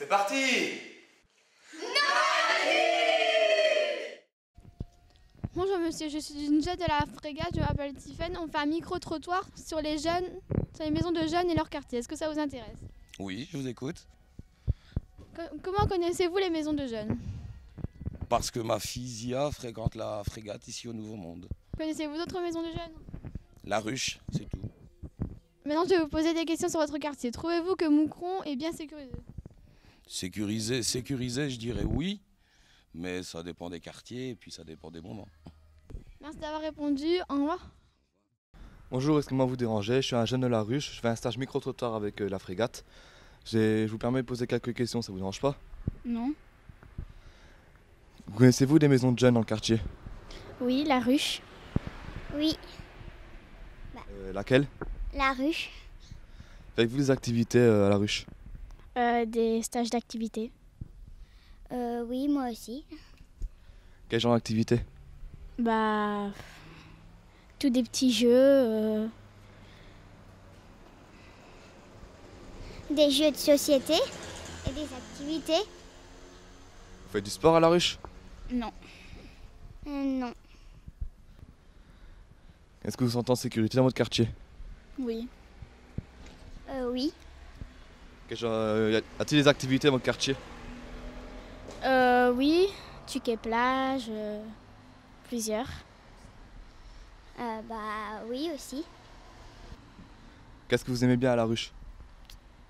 C'est parti! Bonjour monsieur, je suis une jeune de la Frégate, je m'appelle Tiffaine. On fait un micro-trottoir sur les maisons de jeunes et leur quartier. Est-ce que ça vous intéresse? Oui, je vous écoute. Comment connaissez-vous les maisons de jeunes? Parce que ma fille Zia fréquente la Frégate ici au Nouveau Monde. Connaissez-vous d'autres maisons de jeunes? La ruche, c'est tout. Maintenant, je vais vous poser des questions sur votre quartier. Trouvez-vous que Moucron est bien sécurisé? Sécurisé, je dirais oui, mais ça dépend des quartiers et puis ça dépend des moments. Merci d'avoir répondu. Au revoir. Bonjour, excusez-moi de vous déranger, je suis un jeune de la ruche, je fais un stage micro-trottoir avec la Frégate. Je vous permets de poser quelques questions, ça vous dérange pas? Non. Connaissez-vous des maisons de jeunes dans le quartier? Oui, la ruche. Oui, Laquelle? la ruche. Faites-vous des activités à la ruche? Des stages d'activité. Oui, moi aussi. Quel genre d'activité? Bah, tous des petits jeux. Des jeux de société et des activités. Vous faites du sport à la ruche? Non. Non. Est-ce que vous vous sentez en sécurité dans votre quartier? Oui. Oui. Y a-t-il des activités dans votre quartier? Oui, tuque et plage, plusieurs. Bah oui aussi. Qu'est-ce que vous aimez bien à la ruche?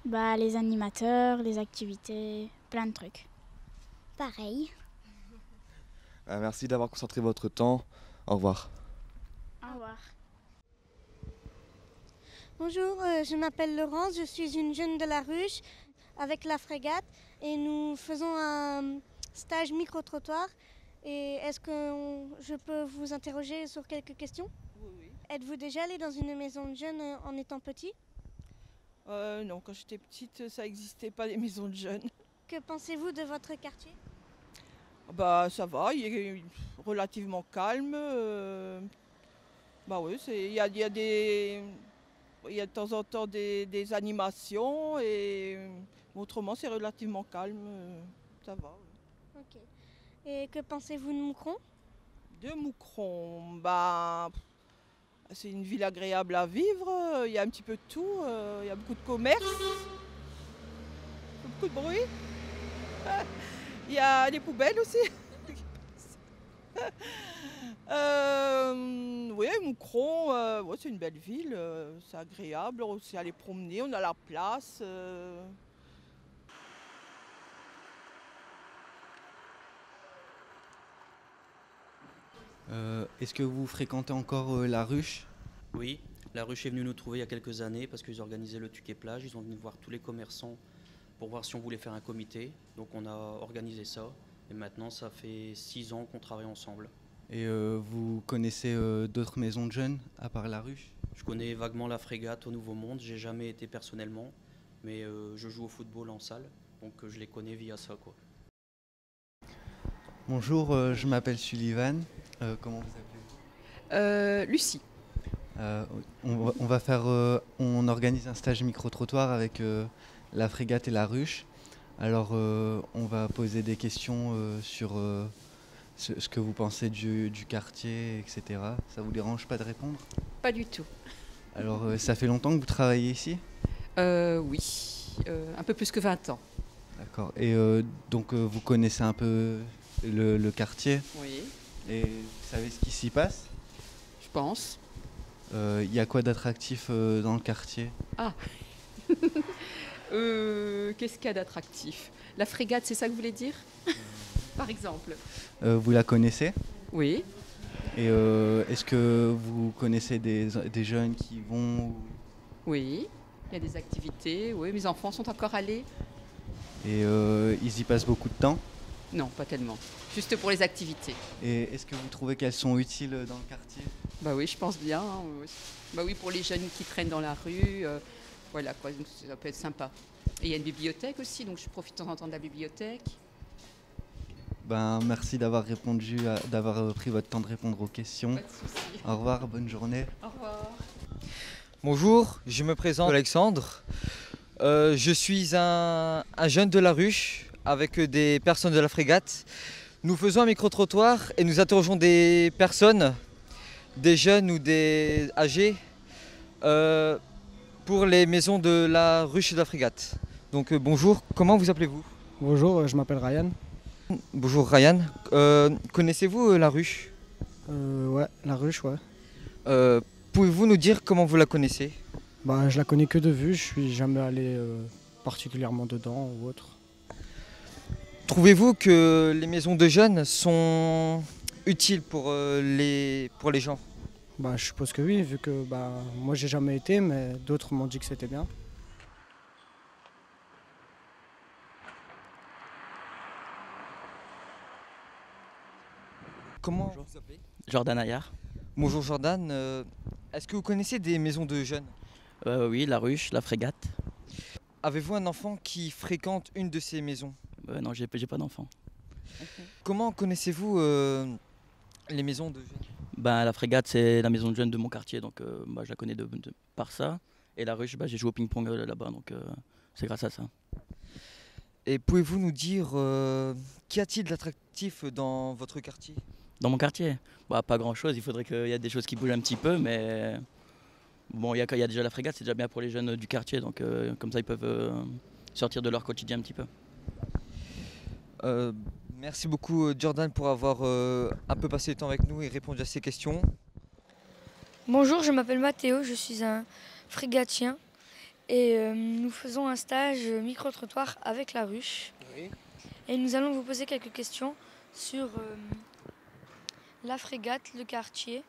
Bah les animateurs, les activités, plein de trucs. Pareil. Merci d'avoir concentré votre temps. Au revoir. Au revoir. Bonjour, je m'appelle Laurence, je suis une jeune de la ruche avec la Frégate et nous faisons un stage micro-trottoir. Et est-ce que je peux vous interroger sur quelques questions? Oui. Êtes-vous déjà allé dans une maison de jeunes en étant petit? Non, quand j'étais petite, ça n'existait pas les maisons de jeunes. Que pensez-vous de votre quartier? Bah ça va, il est relativement calme. Bah oui, il y a de temps en temps des animations et autrement c'est relativement calme. Ça va. Oui. Ok. Et que pensez-vous de Moucron? De Moucron, bah c'est une ville agréable à vivre. Il y a un petit peu de tout. Il y a beaucoup de commerce, beaucoup de bruit. Il y a les poubelles aussi. Oui, Moucron, ouais, c'est une belle ville, c'est agréable aussi à aller promener, on a la place. Est-ce que vous fréquentez encore la ruche? Oui, la ruche est venue nous trouver il y a quelques années parce qu'ils organisaient le Tuque et Plage. Ils sont venus voir tous les commerçants pour voir si on voulait faire un comité. Donc on a organisé ça. Et maintenant, ça fait 6 ans qu'on travaille ensemble. Et vous connaissez d'autres maisons de jeunes à part la ruche? Je connais vaguement la Frégate au Nouveau Monde. J'ai jamais été personnellement, mais je joue au football en salle. Donc je les connais via ça, quoi. Bonjour, je m'appelle Sullivan. Comment vous appelez-vous? Lucie. On organise un stage micro-trottoir avec la Frégate et la ruche. Alors on va poser des questions sur ce que vous pensez du quartier, etc. Ça vous dérange pas de répondre? Pas du tout. Alors ça fait longtemps que vous travaillez ici? Oui, un peu plus que 20 ans. D'accord. Et donc vous connaissez un peu le quartier? Oui. Et vous savez ce qui s'y passe? Je pense. Il y a quoi d'attractif dans le quartier? Ah. Qu'est-ce qu'il y a d'attractif? La Frégate, c'est ça que vous voulez dire? Par exemple. Vous la connaissez? Oui. Et est-ce que vous connaissez des jeunes qui vont? Oui, il y a des activités. Oui, mes enfants sont encore allés. Et ils y passent beaucoup de temps? Non, pas tellement. Juste pour les activités. Et est-ce que vous trouvez qu'elles sont utiles dans le quartier? Bah oui, je pense bien. Bah oui, pour les jeunes qui traînent dans la rue. Voilà, quoi, donc ça peut être sympa. Et il y a une bibliothèque aussi, donc je profite de temps en temps de la bibliothèque. Ben, merci d'avoir pris votre temps de répondre aux questions. Pas de souci. Au revoir, bonne journée. Au revoir. Bonjour, je me présente Alexandre. Je suis un jeune de la ruche avec des personnes de la frégate. Nous faisons un micro-trottoir et nous interrogeons des personnes, des jeunes ou des âgés, pour les maisons de la ruche de la frégate. Donc bonjour, comment vous appelez-vous? Bonjour, je m'appelle Ryan. Bonjour Ryan. Connaissez-vous la ruche? Ouais, la ruche, ouais. Pouvez-vous nous dire comment vous la connaissez? Bah, je la connais que de vue, je suis jamais allé particulièrement dedans ou autre. Trouvez-vous que les maisons de jeunes sont utiles pour les gens? Bah, je suppose que oui, vu que bah, moi j'ai jamais été, mais d'autres m'ont dit que c'était bien. Comment vous appelez? Jordan Ayar. Bonjour Jordan, est-ce que vous connaissez des maisons de jeunes? Oui, la ruche, la frégate. Avez-vous un enfant qui fréquente une de ces maisons? Non, j'ai pas d'enfant. Comment connaissez-vous les maisons de jeunes? La frégate, c'est la maison de jeunes de mon quartier, donc je la connais par ça. Et la ruche, j'ai joué au ping-pong là-bas, donc c'est grâce à ça. Et pouvez-vous nous dire qu'y a-t-il d'attractif dans votre quartier? Dans mon quartier? Pas grand-chose, il faudrait qu'il y ait des choses qui bougent un petit peu, mais bon, il y a déjà la frégate, c'est déjà bien pour les jeunes du quartier, donc comme ça ils peuvent sortir de leur quotidien un petit peu. Merci beaucoup Jordan pour avoir un peu passé le temps avec nous et répondu à ces questions. Bonjour, je m'appelle Mathéo, je suis un frégatien et nous faisons un stage micro-trottoir avec la ruche. Oui. Et nous allons vous poser quelques questions sur la frégate, le quartier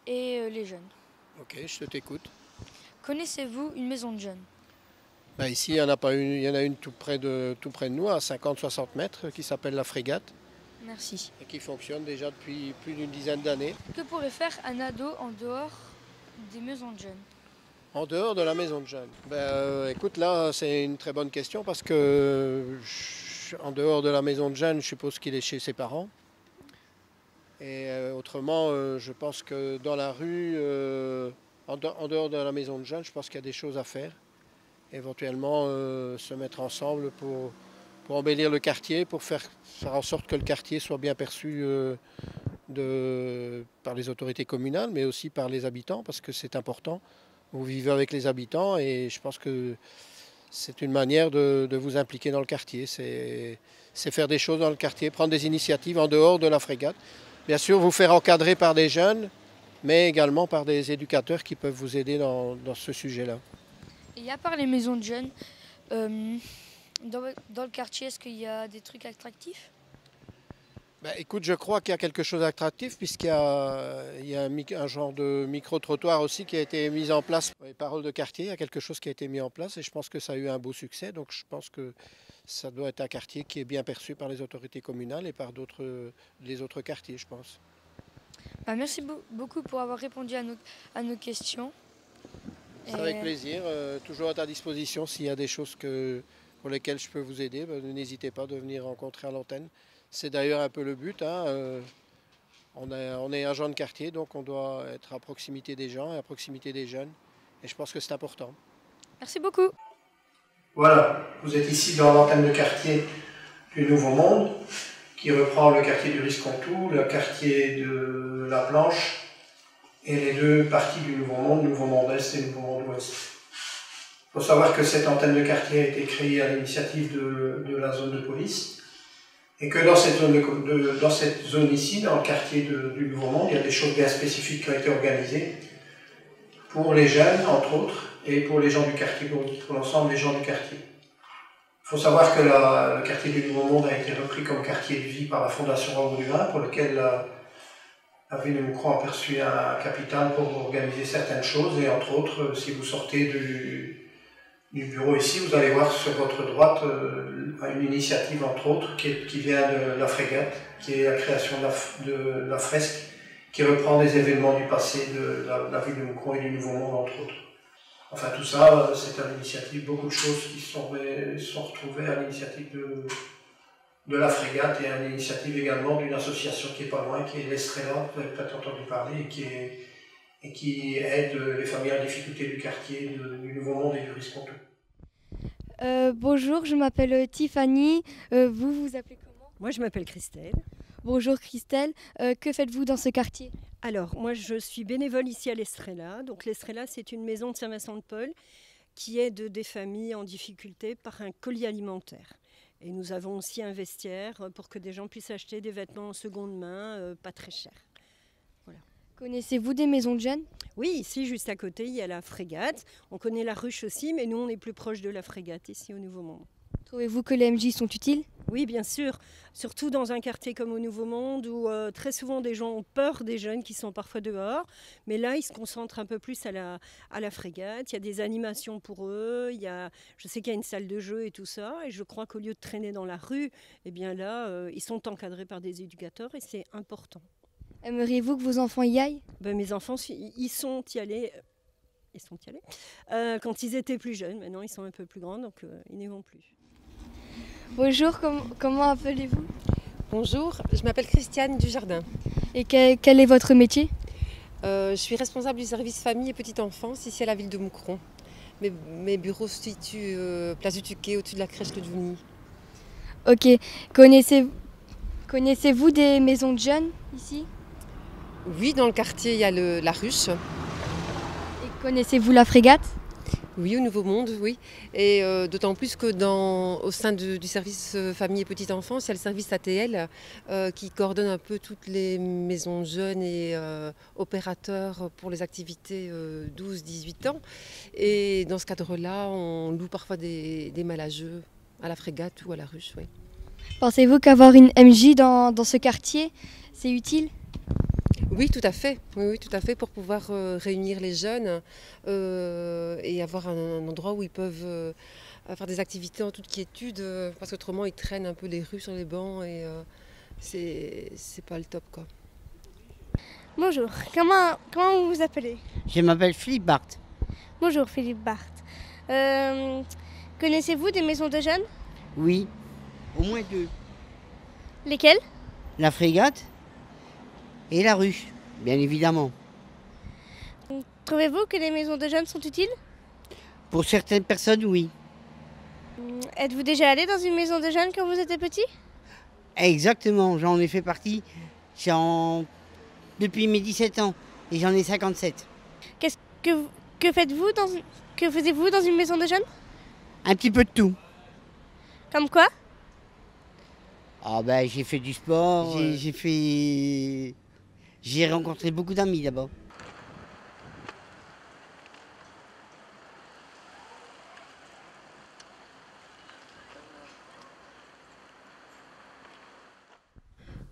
et les jeunes. Ok, je t'écoute. Connaissez-vous une maison de jeunes? Ici, il y en a pas une, il y en a une tout près de nous, à 50-60 mètres, qui s'appelle la frégate. Merci. Et qui fonctionne déjà depuis plus d'une dizaine d'années. Que pourrait faire un ado en dehors des maisons de jeunes? En dehors de la maison de jeunes? Écoute, là, c'est une très bonne question parce que en dehors de la maison de jeunes, je suppose qu'il est chez ses parents. Et autrement, je pense que dans la rue, en dehors de la maison de jeunes, je pense qu'il y a des choses à faire. Éventuellement se mettre ensemble pour embellir le quartier, pour faire en sorte que le quartier soit bien perçu par les autorités communales, mais aussi par les habitants, parce que c'est important. Vous vivez avec les habitants et je pense que c'est une manière de vous impliquer dans le quartier. C'est faire des choses dans le quartier, prendre des initiatives en dehors de la frégate. Bien sûr, vous faire encadrer par des jeunes, mais également par des éducateurs qui peuvent vous aider dans ce sujet-là. Et à part les maisons de jeunes, dans le quartier, est-ce qu'il y a des trucs attractifs? Écoute, je crois qu'il y a quelque chose d'attractif puisqu'il y a un genre de micro-trottoir aussi qui a été mis en place. Les paroles de quartier, il y a quelque chose qui a été mis en place et je pense que ça a eu un beau succès. Donc je pense que ça doit être un quartier qui est bien perçu par les autorités communales et par les autres quartiers, je pense. Merci beaucoup pour avoir répondu à nos questions. C'est avec plaisir, toujours à ta disposition. S'il y a des choses pour lesquelles je peux vous aider, n'hésitez pas de venir rencontrer à l'antenne. C'est d'ailleurs un peu le but. On est agent de quartier, donc on doit être à proximité des gens et à proximité des jeunes. Et je pense que c'est important. Merci beaucoup. Voilà, vous êtes ici dans l'antenne de quartier du Nouveau Monde, qui reprend le quartier du Riscontou, le quartier de la Planche, et les deux parties du Nouveau Monde Est et Nouveau Monde Ouest. Il faut savoir que cette antenne de quartier a été créée à l'initiative de la zone de police, et que dans cette zone ici, dans le quartier du Nouveau Monde, il y a des choses bien spécifiques qui ont été organisées pour les jeunes, entre autres, et pour les gens du quartier, pour l'ensemble des gens du quartier. Il faut savoir que le quartier du Nouveau Monde a été repris comme quartier de vie par la Fondation Raoul du Vin, pour lequel la ville de Moucron a perçu un capital pour organiser certaines choses, et entre autres, si vous sortez du bureau ici, vous allez voir sur votre droite une initiative, entre autres, qui vient de la frégate, qui est la création de la fresque, qui reprend des événements du passé de la ville de Moucron et du Nouveau Monde, entre autres. Enfin, tout ça, c'est à l'initiative, beaucoup de choses qui sont retrouvées à l'initiative de la frégate et à l'initiative également d'une association qui est pas loin, qui est l'Estrella, vous avez peut-être entendu parler, et qui aide les familles en difficulté du quartier du Nouveau Monde et du Riscontou. Bonjour, je m'appelle Tiffany. Vous vous appelez comment? Moi, je m'appelle Christelle. Bonjour Christelle. Que faites-vous dans ce quartier? Alors, moi, je suis bénévole ici à l'Estrella. Donc, l'Estrella, c'est une maison de Saint-Vincent-de-Paul qui aide des familles en difficulté par un colis alimentaire. Et nous avons aussi un vestiaire pour que des gens puissent acheter des vêtements en seconde main, pas très chers. Voilà. Connaissez-vous des maisons de jeunes? Oui, ici, juste à côté, il y a la Frégate. On connaît la Ruche aussi, mais nous, on est plus proche de la Frégate, ici, au Nouveau Monde. Trouvez-vous que les MJ sont utiles? Oui, bien sûr. Surtout dans un quartier comme au Nouveau Monde, où très souvent des gens ont peur des jeunes qui sont parfois dehors. Mais là, ils se concentrent un peu plus à la Frégate. Il y a des animations pour eux. Je sais qu'il y a une salle de jeu et tout ça. Et je crois qu'au lieu de traîner dans la rue, eh bien là, ils sont encadrés par des éducateurs et c'est important. Aimeriez-vous que vos enfants y aillent? Mes enfants, ils sont y allés. Quand ils étaient plus jeunes. Maintenant, ils sont un peu plus grands, donc ils n'y vont plus. Bonjour, comment appelez-vous? Bonjour, je m'appelle Christiane Dujardin. Et quel est votre métier? Je suis responsable du service famille et petite enfance ici à la ville de Moucron. Mes bureaux se situent place du Tuquet, au-dessus de la crèche de Douny. Ok, connaissez-vous des maisons de jeunes ici? Oui, dans le quartier, il y a la Ruche. Et connaissez-vous la Frégate? Oui, au Nouveau Monde, oui. Et d'autant plus que au sein du service famille et petite enfance, il y a le service ATL qui coordonne un peu toutes les maisons jeunes et opérateurs pour les activités 12-18 ans. Et dans ce cadre-là, on loue parfois des malageux à la Frégate ou à la Ruche, oui. Pensez-vous qu'avoir une MJ dans ce quartier, c'est utile? Oui, tout à fait. Oui, tout à fait, pour pouvoir réunir les jeunes et avoir un endroit où ils peuvent faire des activités en toute quiétude, parce qu'autrement ils traînent un peu les rues sur les bancs et c'est pas le top, quoi. Bonjour, comment vous vous appelez? Je m'appelle Philippe Barthes. Bonjour Philippe Barthes. Connaissez-vous des maisons de jeunes? Oui, au moins 2. Lesquelles? La Frégate et la Ruche, bien évidemment. Trouvez-vous que les maisons de jeunes sont utiles? Pour certaines personnes, oui. Êtes-vous déjà allé dans une maison de jeunes quand vous étiez petit? Exactement, j'en ai fait partie depuis mes 17 ans et j'en ai 57. Que faites-vous que faisiez-vous dans une maison de jeunes? Un petit peu de tout. Comme quoi? Ah ben, j'ai fait du sport, j'ai rencontré beaucoup d'amis là-bas.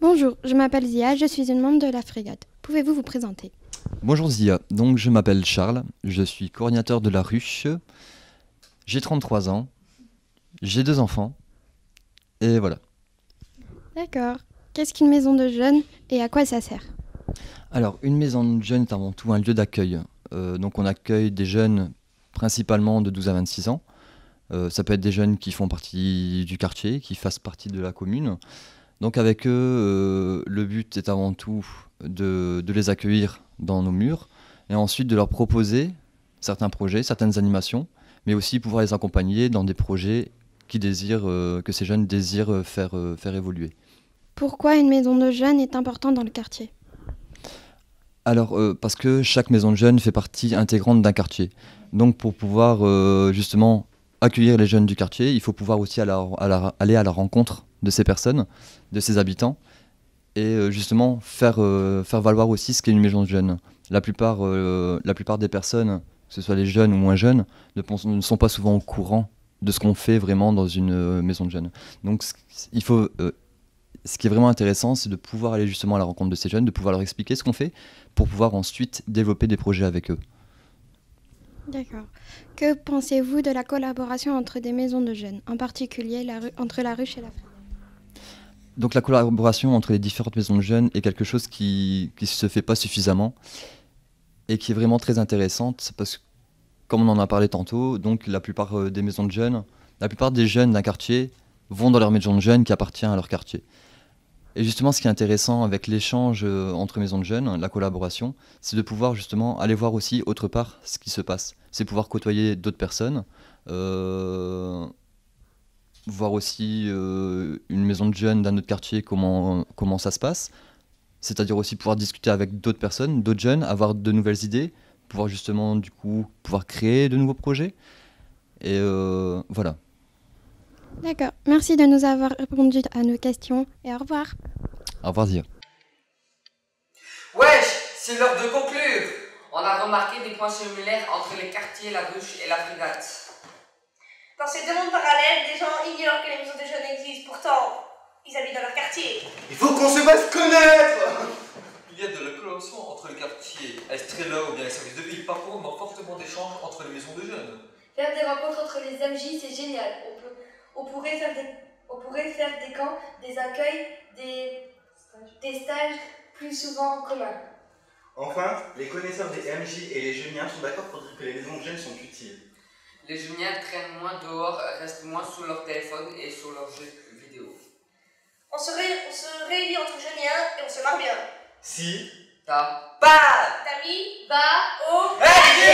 Bonjour, je m'appelle Zia, je suis une membre de la Frégate. Pouvez-vous vous présenter? Bonjour Zia, donc je m'appelle Charles, je suis coordinateur de la Ruche, j'ai 33 ans, j'ai 2 enfants, et voilà. D'accord. Qu'est-ce qu'une maison de jeunes et à quoi ça sert? Alors, une maison de jeunes est avant tout un lieu d'accueil. Donc on accueille des jeunes principalement de 12 à 26 ans. Ça peut être des jeunes qui font partie du quartier, qui fassent partie de la commune. Donc avec eux, le but est avant tout de les accueillir dans nos murs et ensuite de leur proposer certains projets, certaines animations, mais aussi pouvoir les accompagner dans des projets que ces jeunes désirent faire évoluer. Pourquoi une maison de jeunes est importante dans le quartier? Alors, parce que chaque maison de jeunes fait partie intégrante d'un quartier. Donc pour pouvoir justement accueillir les jeunes du quartier, il faut pouvoir aussi aller à la rencontre de ces personnes, de ces habitants, et justement faire valoir aussi ce qu'est une maison de jeunes. La plupart des personnes, que ce soit les jeunes ou moins jeunes, ne sont pas souvent au courant de ce qu'on fait vraiment dans une maison de jeunes. Donc ce qui est vraiment intéressant, c'est de pouvoir aller justement à la rencontre de ces jeunes, de pouvoir leur expliquer ce qu'on fait, pour pouvoir ensuite développer des projets avec eux. D'accord. Que pensez-vous de la collaboration entre des maisons de jeunes, en particulier entre la Ruche et la Frégate? Donc la collaboration entre les différentes maisons de jeunes est quelque chose qui ne se fait pas suffisamment et qui est vraiment très intéressante parce que, comme on en a parlé tantôt, donc la plupart des maisons de jeunes, la plupart des jeunes d'un quartier vont dans leur maison de jeunes qui appartient à leur quartier. Et justement, ce qui est intéressant avec l'échange entre maisons de jeunes, la collaboration, c'est de pouvoir justement aller voir aussi autre part ce qui se passe. C'est pouvoir côtoyer d'autres personnes voir aussi une maison de jeunes d'un autre quartier, comment ça se passe. C'est-à-dire aussi pouvoir discuter avec d'autres personnes, d'autres jeunes, avoir de nouvelles idées, pouvoir justement du coup pouvoir créer de nouveaux projets. Et voilà. D'accord. Merci de nous avoir répondu à nos questions et au revoir. Au revoir Zia. Wesh, c'est l'heure de conclure. On a remarqué des points similaires entre les quartiers, la ruche et la frégate. Dans ces deux mondes parallèles, des gens ignorent que les maisons de jeunes existent. Pourtant, ils habitent dans leur quartier. Il faut qu'on se fasse connaître. Il y a de la collaboration entre les quartiers Estrella ou bien les services de ville. Par contre, on a fortement d'échanges entre les maisons de jeunes. Faire des rencontres entre les MJ, c'est génial. On pourrait faire des camps, des accueils, des stages plus souvent en commun. Enfin, les connaisseurs des MJ et les jeuniens sont d'accord pour dire que les maisons de jeunes sont utiles. Les jeuniens traînent moins dehors, restent moins sur leur téléphone et sur leurs jeux vidéo. On se réunit entre jeuniens et on se marre bien. Si T'as T'as mis Bah au MJ.